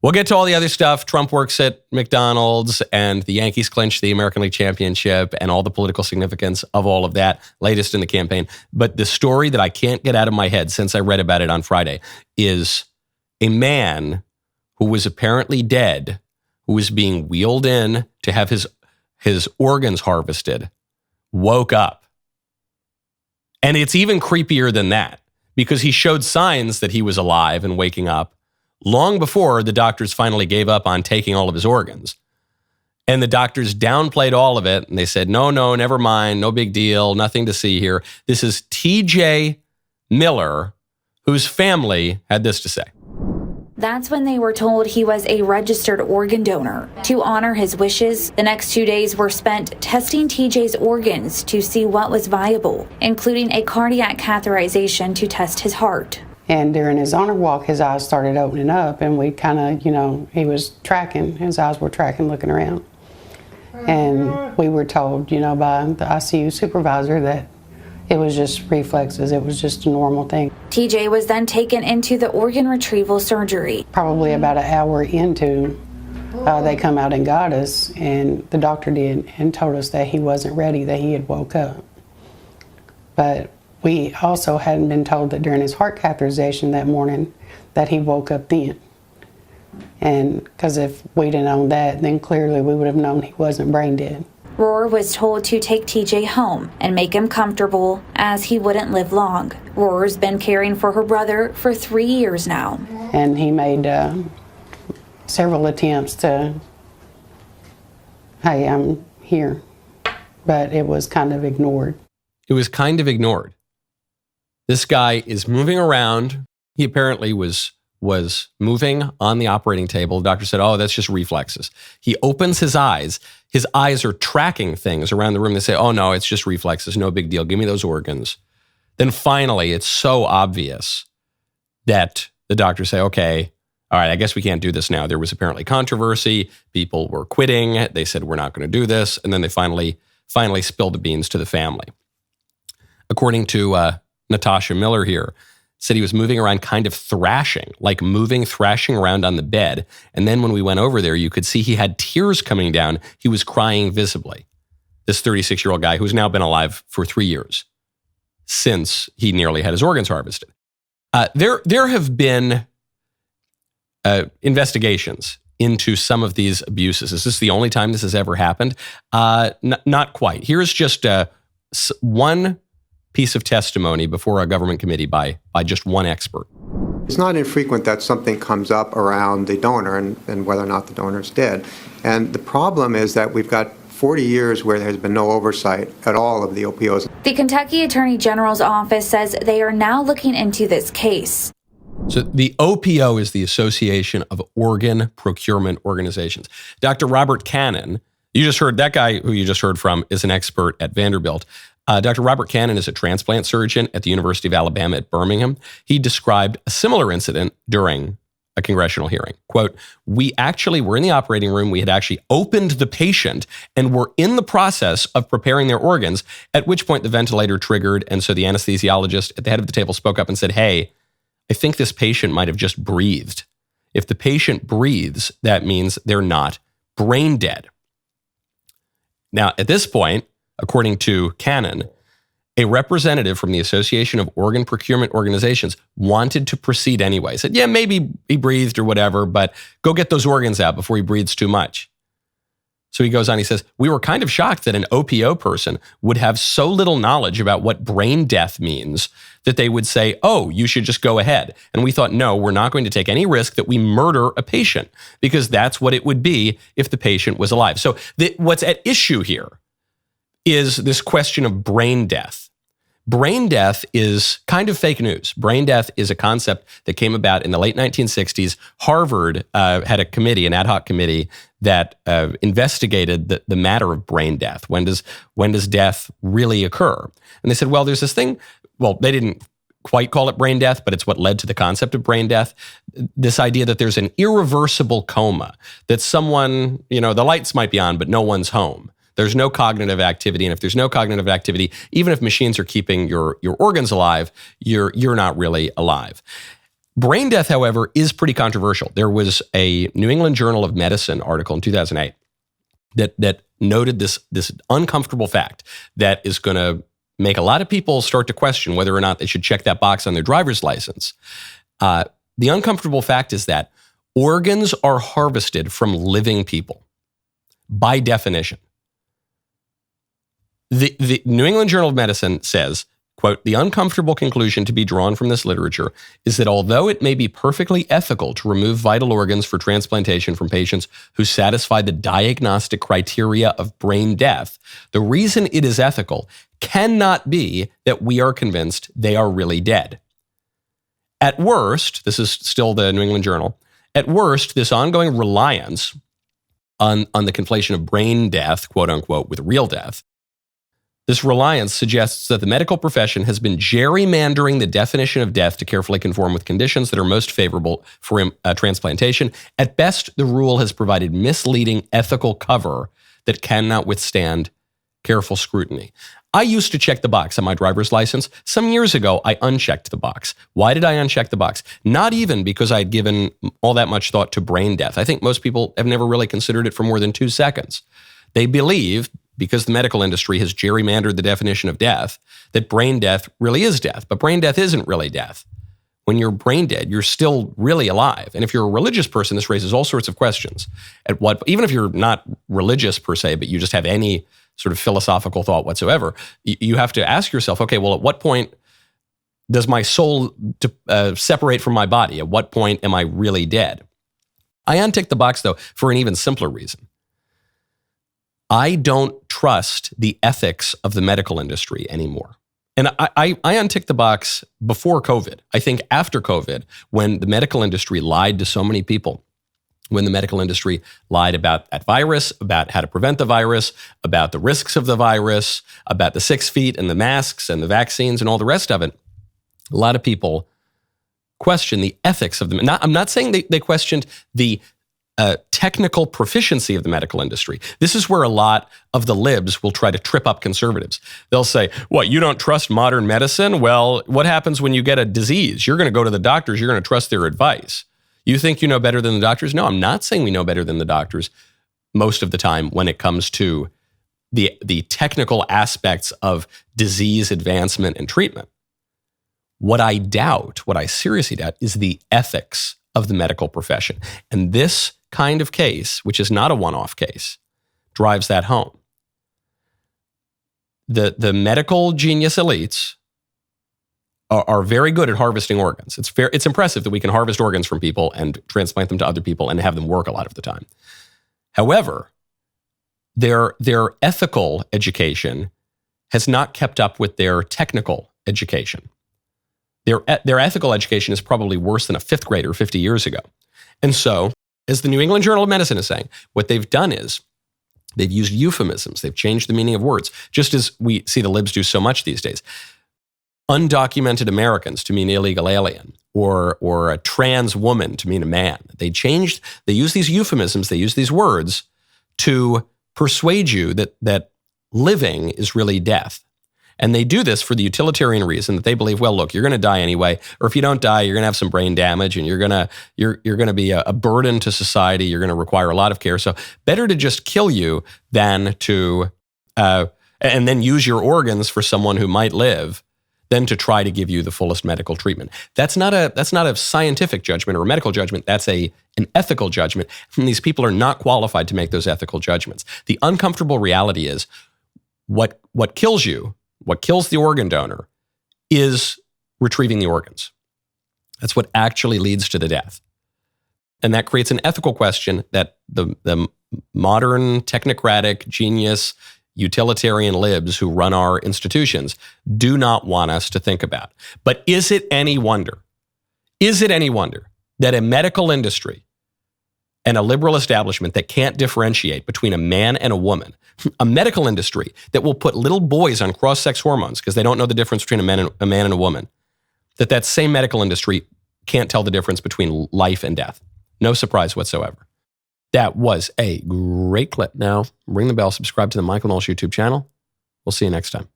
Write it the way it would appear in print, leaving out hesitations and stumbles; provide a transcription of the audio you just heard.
We'll get to all the other stuff. Trump works at McDonald's and the Yankees clinched the American League Championship and all the political significance of all of that, latest in the campaign. But the story that I can't get out of my head since I read about it on Friday is a man who was apparently dead, who was being wheeled in to have his organs harvested, woke up. And it's even creepier than that because he showed signs that he was alive and waking up long before the doctors finally gave up on taking all of his organs. And the doctors downplayed all of it. And they said, no, never mind. No big deal. Nothing to see here. This is TJ Miller, whose family had this to say. That's when they were told he was a registered organ donor. To honor his wishes, the next 2 days were spent testing TJ's organs to see what was viable, including a cardiac catheterization to test his heart. And during his honor walk, his eyes started opening up, and we kind of, he was tracking. His eyes were tracking, looking around. And we were told, by the ICU supervisor that it was just reflexes. It was just a normal thing. TJ was then taken into the organ retrieval surgery. Probably about an hour into, they come out and got us, and the doctor did, and told us that he wasn't ready, that he had woke up. But we also hadn't been told that during his heart catheterization that morning that he woke up then. And because if we'd have known that, then clearly we would have known he wasn't brain dead. Rohr was told to take TJ home and make him comfortable as he wouldn't live long. Rohr's been caring for her brother for 3 years now. And he made several attempts to, hey, I'm here. But it was kind of ignored. It was kind of ignored. This guy is moving around. He apparently was moving on the operating table. The doctor said, oh, that's just reflexes. He opens his eyes. His eyes are tracking things around the room. They say, oh, no, it's just reflexes. No big deal. Give me those organs. Then finally, it's so obvious that the doctors say, okay, all right, I guess we can't do this now. There was apparently controversy. People were quitting. They said, we're not going to do this. And then they finally spilled the beans to the family. According to Natasha Miller here, said he was moving around kind of thrashing around on the bed. And then when we went over there, you could see he had tears coming down. He was crying visibly. This 36-year-old guy who's now been alive for 3 years since he nearly had his organs harvested. There have been investigations into some of these abuses. Is this the only time this has ever happened? Not quite. Here's just one piece of testimony before a government committee by just one expert. It's not infrequent that something comes up around the donor and whether or not the donor is dead. And the problem is that we've got 40 years where there has been no oversight at all of the OPOs. The Kentucky Attorney General's office says they are now looking into this case. So the OPO is the Association of Organ Procurement Organizations. Dr. Robert Cannon, you just heard, that guy who you just heard from is an expert at Vanderbilt. Dr. Robert Cannon is a transplant surgeon at the University of Alabama at Birmingham. He described a similar incident during a congressional hearing. Quote, we actually were in the operating room. We had actually opened the patient and were in the process of preparing their organs, at which point the ventilator triggered. And so the anesthesiologist at the head of the table spoke up and said, hey, I think this patient might have just breathed. If the patient breathes, that means they're not brain dead. Now, at this point, according to Cannon, a representative from the Association of Organ Procurement Organizations wanted to proceed anyway. Said, yeah, maybe he breathed or whatever, but go get those organs out before he breathes too much. So he goes on, he says, we were kind of shocked that an OPO person would have so little knowledge about what brain death means that they would say, oh, you should just go ahead. And we thought, no, we're not going to take any risk that we murder a patient because that's what it would be if the patient was alive. So what's at issue here is this question of brain death. Brain death is kind of fake news. Brain death is a concept that came about in the late 1960s. Harvard had a committee, an ad hoc committee, that investigated the matter of brain death. When does death really occur? And they said, well, there's this thing. Well, they didn't quite call it brain death, but it's what led to the concept of brain death. This idea that there's an irreversible coma, that someone, the lights might be on, but no one's home. There's no cognitive activity. And if there's no cognitive activity, even if machines are keeping your organs alive, you're not really alive. Brain death, however, is pretty controversial. There was a New England Journal of Medicine article in 2008 that noted this uncomfortable fact that is going to make a lot of people start to question whether or not they should check that box on their driver's license. The uncomfortable fact is that organs are harvested from living people, by definition. The New England Journal of Medicine says, quote, "The uncomfortable conclusion to be drawn from this literature is that although it may be perfectly ethical to remove vital organs for transplantation from patients who satisfy the diagnostic criteria of brain death, the reason it is ethical cannot be that we are convinced they are really dead. At worst," this is still the New England Journal, "at worst, this ongoing reliance on the conflation of brain death, quote unquote, with real death, this reliance suggests that the medical profession has been gerrymandering the definition of death to carefully conform with conditions that are most favorable for transplantation. At best, the rule has provided misleading ethical cover that cannot withstand careful scrutiny." I used to check the box on my driver's license. Some years ago, I unchecked the box. Why did I uncheck the box? Not even because I'd given all that much thought to brain death. I think most people have never really considered it for more than 2 seconds. They believe, because the medical industry has gerrymandered the definition of death, that brain death really is death. But brain death isn't really death. When you're brain dead, you're still really alive. And if you're a religious person, this raises all sorts of questions. Even if you're not religious per se, but you just have any sort of philosophical thought whatsoever, you have to ask yourself, okay, well, at what point does my soul separate from my body? At what point am I really dead? I untick the box, though, for an even simpler reason. I don't trust the ethics of the medical industry anymore. And I unticked the box before COVID. I think after COVID, when the medical industry lied to so many people, when the medical industry lied about that virus, about how to prevent the virus, about the risks of the virus, about the 6 feet and the masks and the vaccines and all the rest of it, a lot of people question the ethics of them. I'm not saying they questioned the technical proficiency of the medical industry. This is where a lot of the libs will try to trip up conservatives. They'll say, what, you don't trust modern medicine? Well, what happens when you get a disease? You're going to go to the doctors. You're going to trust their advice. You think you know better than the doctors? No, I'm not saying we know better than the doctors most of the time when it comes to the technical aspects of disease advancement and treatment. What I seriously doubt, is the ethics of the medical profession. And this kind of case, which is not a one-off case, drives that home. The medical genius elites are very good at harvesting organs. It's impressive that we can harvest organs from people and transplant them to other people and have them work a lot of the time. However, their ethical education has not kept up with their technical education. Their ethical education is probably worse than a 5th grader 50 years ago. And so, as the New England Journal of Medicine is saying, what they've done is they've used euphemisms. They've changed the meaning of words, just as we see the libs do so much these days. Undocumented Americans to mean illegal alien, or a trans woman to mean a man. They use these euphemisms, they use these words to persuade you that living is really death. And they do this for the utilitarian reason that they believe, well, look, you're going to die anyway, or if you don't die, you're going to have some brain damage, and you're going to be a burden to society. You're going to require a lot of care. So better to just kill you than to, and then use your organs for someone who might live, than to try to give you the fullest medical treatment. That's not a scientific judgment or a medical judgment. That's an ethical judgment. And these people are not qualified to make those ethical judgments. The uncomfortable reality is what kills you, what kills the organ donor, is retrieving the organs. That's what actually leads to the death. And that creates an ethical question that the modern technocratic genius utilitarian libs who run our institutions do not want us to think about. But is it any wonder that a medical industry and a liberal establishment that can't differentiate between a man and a woman, a medical industry that will put little boys on cross-sex hormones because they don't know the difference between a man and a woman, that same medical industry can't tell the difference between life and death? No surprise whatsoever. That was a great clip. Now, ring the bell, subscribe to the Michael Knowles YouTube channel. We'll see you next time.